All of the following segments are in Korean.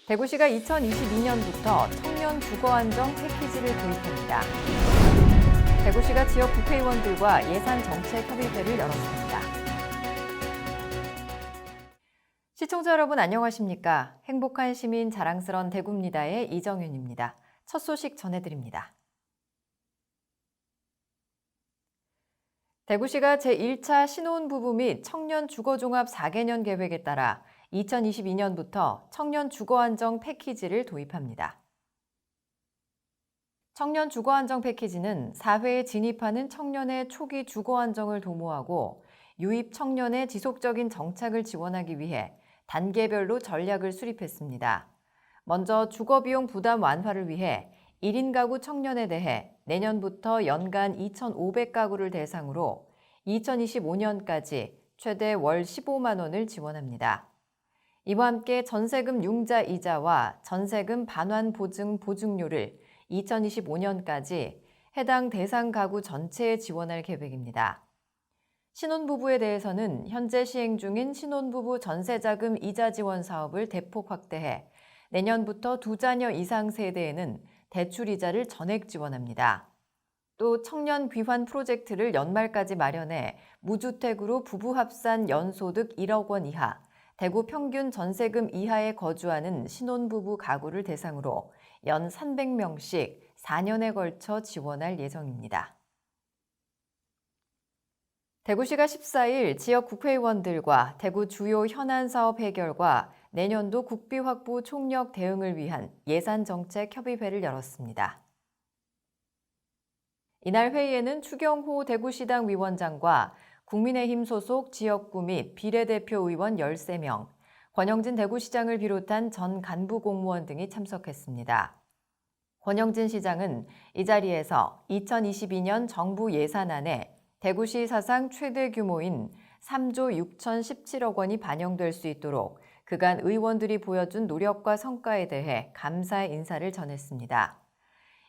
대구시가 2022년부터 청년 주거 안정 패키지를 도입합니다. 대구시가 지역 국회의원들과 예산 정책 협의회를 열었습니다. 시청자 여러분 안녕하십니까? 행복한 시민 자랑스런 대구입니다의 이정윤입니다. 첫 소식 전해드립니다. 대구시가 제1차 신혼부부 및 청년 주거종합 4개년 계획에 따라 2022년부터 청년 주거안정 패키지를 도입합니다. 청년 주거안정 패키지는 사회에 진입하는 청년의 초기 주거안정을 도모하고 유입 청년의 지속적인 정착을 지원하기 위해 단계별로 전략을 수립했습니다. 먼저 주거비용 부담 완화를 위해 1인 가구 청년에 대해 내년부터 연간 2,500가구를 대상으로 2025년까지 최대 월 15만 원을 지원합니다. 이와 함께 전세금 융자 이자와 전세금 반환 보증 보증료를 2025년까지 해당 대상 가구 전체에 지원할 계획입니다. 신혼부부에 대해서는 현재 시행 중인 신혼부부 전세자금 이자 지원 사업을 대폭 확대해 내년부터 2자녀 이상 세대에는 대출이자를 전액 지원합니다. 또 청년 귀환 프로젝트를 연말까지 마련해 무주택으로 부부 합산 연소득 1억 원 이하, 대구 평균 전세금 이하에 거주하는 신혼부부 가구를 대상으로 연 300명씩 4년에 걸쳐 지원할 예정입니다. 대구시가 14일 지역 국회의원들과 대구 주요 현안 사업 해결과 내년도 국비 확보 총력 대응을 위한 예산정책협의회를 열었습니다. 이날 회의에는 추경호 대구시당 위원장과 국민의힘 소속 지역구 및 비례대표 의원 13명, 권영진 대구시장을 비롯한 전 간부 공무원 등이 참석했습니다. 권영진 시장은 이 자리에서 2022년 정부 예산안에 대구시 사상 최대 규모인 3조 6,017억 원이 반영될 수 있도록 그간 의원들이 보여준 노력과 성과에 대해 감사의 인사를 전했습니다.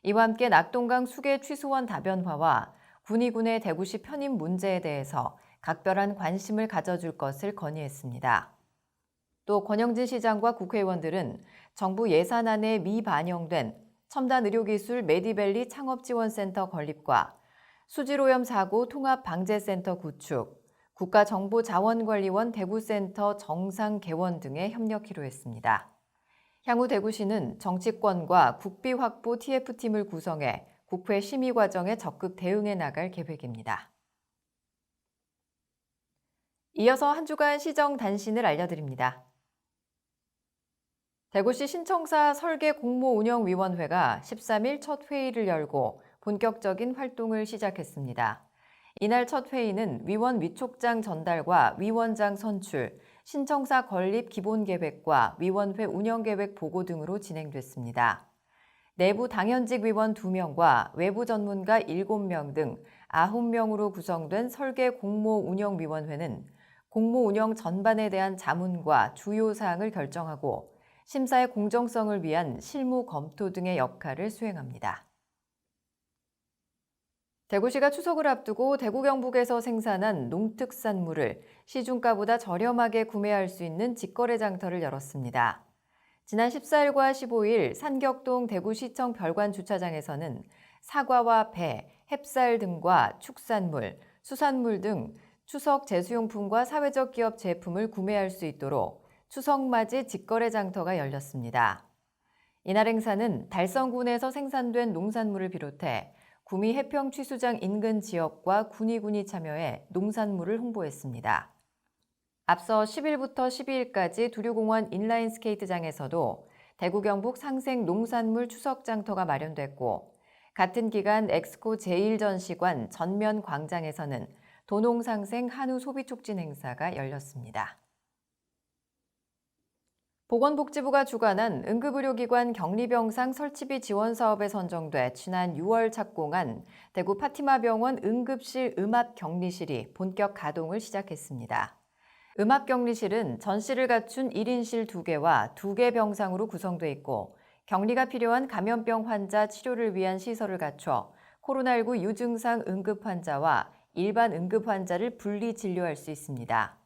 이와 함께 낙동강 수계 취소원 다변화와 군의군의 대구시 편입 문제에 대해서 각별한 관심을 가져줄 것을 건의했습니다. 또 권영진 시장과 국회의원들은 정부 예산안에 미반영된 첨단 의료기술 메디밸리 창업지원센터 건립과 수질오염 사고 통합방재센터 구축, 국가정보자원관리원 대구센터 정상 개원 등에 협력키로 했습니다. 향후 대구시는 정치권과 국비 확보 TF팀을 구성해 국회 심의 과정에 적극 대응해 나갈 계획입니다. 이어서 한 주간 시정 단신을 알려드립니다. 대구시 신청사 설계공모운영위원회가 13일 첫 회의를 열고 본격적인 활동을 시작했습니다. 이날 첫 회의는 위원 위촉장 전달과 위원장 선출, 신청사 건립 기본계획과 위원회 운영계획 보고 등으로 진행됐습니다. 내부 당연직 위원 2명과 외부 전문가 7명 등 9명으로 구성된 설계공모운영위원회는 공모운영 전반에 대한 자문과 주요 사항을 결정하고 심사의 공정성을 위한 실무 검토 등의 역할을 수행합니다. 대구시가 추석을 앞두고 대구 경북에서 생산한 농특산물을 시중가보다 저렴하게 구매할 수 있는 직거래 장터를 열었습니다. 지난 14일과 15일 산격동 대구시청 별관 주차장에서는 사과와 배, 햅쌀 등과 축산물, 수산물 등 추석 제수용품과 사회적 기업 제품을 구매할 수 있도록 추석맞이 직거래 장터가 열렸습니다. 이날 행사는 달성군에서 생산된 농산물을 비롯해 구미 해평 취수장 인근 지역과 군의군이 참여해 농산물을 홍보했습니다. 앞서 10일부터 12일까지 두류공원 인라인 스케이트장에서도 대구 경북 상생 농산물 추석 장터가 마련됐고 같은 기간 엑스코 제1전시관 전면 광장에서는 도농상생 한우 소비 촉진 행사가 열렸습니다. 보건복지부가 주관한 응급의료기관 격리병상 설치비 지원 사업에 선정돼 지난 6월 착공한 대구 파티마병원 응급실 음압격리실이 본격 가동을 시작했습니다. 음압격리실은 전실을 갖춘 1인실 2개와 2개 병상으로 구성돼 있고 격리가 필요한 감염병 환자 치료를 위한 시설을 갖춰 코로나19 유증상 응급 환자와 일반 응급 환자를 분리 진료할 수 있습니다.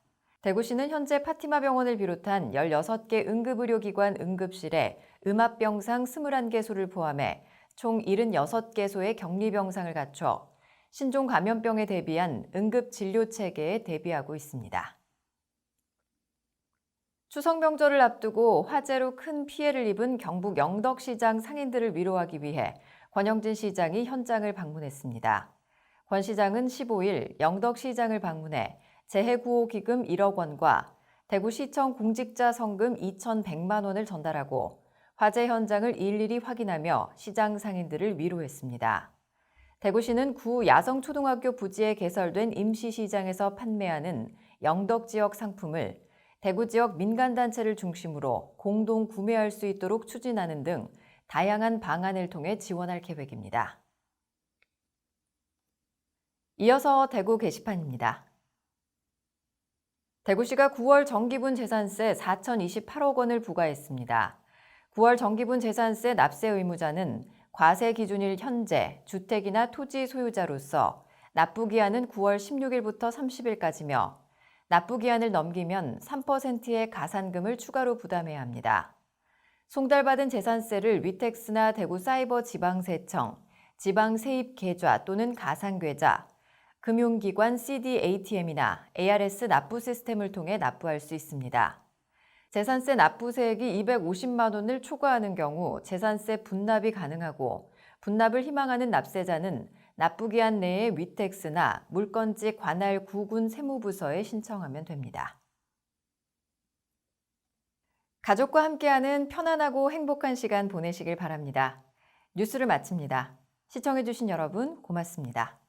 대구시는 현재 파티마 병원을 비롯한 16개 응급의료기관 응급실에 음압병상 21개소를 포함해 총 76개소의 격리병상을 갖춰 신종 감염병에 대비한 응급진료체계에 대비하고 있습니다. 추석 명절을 앞두고 화재로 큰 피해를 입은 경북 영덕시장 상인들을 위로하기 위해 권영진 시장이 현장을 방문했습니다. 권 시장은 15일 영덕시장을 방문해 재해구호기금 1억 원과 대구시청 공직자 성금 2,100만 원을 전달하고 화재 현장을 일일이 확인하며 시장 상인들을 위로했습니다. 대구시는 구 야성초등학교 부지에 개설된 임시시장에서 판매하는 영덕 지역 상품을 대구 지역 민간단체를 중심으로 공동 구매할 수 있도록 추진하는 등 다양한 방안을 통해 지원할 계획입니다. 이어서 대구 게시판입니다. 대구시가 9월 정기분 재산세 4,028억 원을 부과했습니다. 9월 정기분 재산세 납세 의무자는 과세 기준일 현재 주택이나 토지 소유자로서 납부기한은 9월 16일부터 30일까지며 납부기한을 넘기면 3%의 가산금을 추가로 부담해야 합니다. 송달받은 재산세를 위텍스나 대구사이버지방세청, 지방세입계좌 또는 가상계좌, 금융기관 CDATM이나 ARS 납부 시스템을 통해 납부할 수 있습니다. 재산세 납부세액이 250만 원을 초과하는 경우 재산세 분납이 가능하고 분납을 희망하는 납세자는 납부기한 내에 위텍스나 물건지 관할 구군 세무부서에 신청하면 됩니다. 가족과 함께하는 편안하고 행복한 시간 보내시길 바랍니다. 뉴스를 마칩니다. 시청해주신 여러분 고맙습니다.